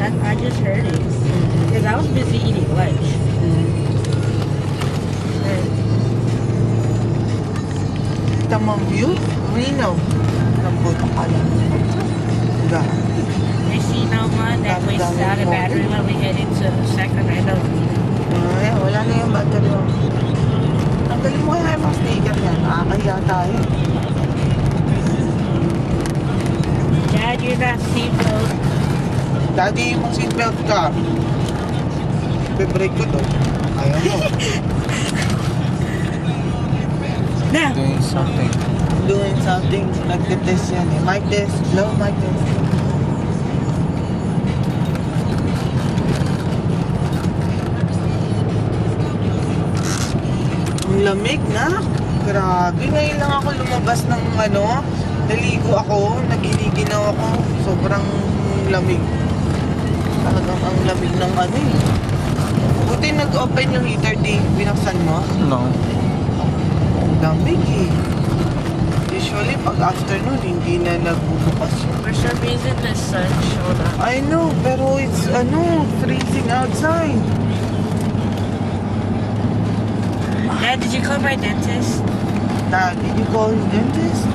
I just heard it. Because I was busy eating lunch. Kita mo ang view? Reno. Nambuto ka lang. You see now, man, that place is out of battery when we head into Sacramento. Ay, wala na yung battery. Tanggalin mo kaya yung mga sticker yan. Nakakahiya tayo. Dad, you're not seatbelt. Daddy, mag seatbelt ka. Be-break ko to. Ayaw mo. Now. Doing something. Doing something. Nagtitest yan eh. Mic test. Low mic test. Ang lamig na. Grabe. Ngayon lang ako lumabas ng naligo ako. Nag-iniginaw ako. Sobrang lamig. Talagang ang lamig ng Buti nag-open yung heater, di binaksan mo? No. Ang lamig eh. Usually, pag afternoon, hindi na nagbubukas yun. For some reason, the sun showed up. I know, pero it's, freezing outside. Dad, did you call my dentist? Dad, did you call his dentist?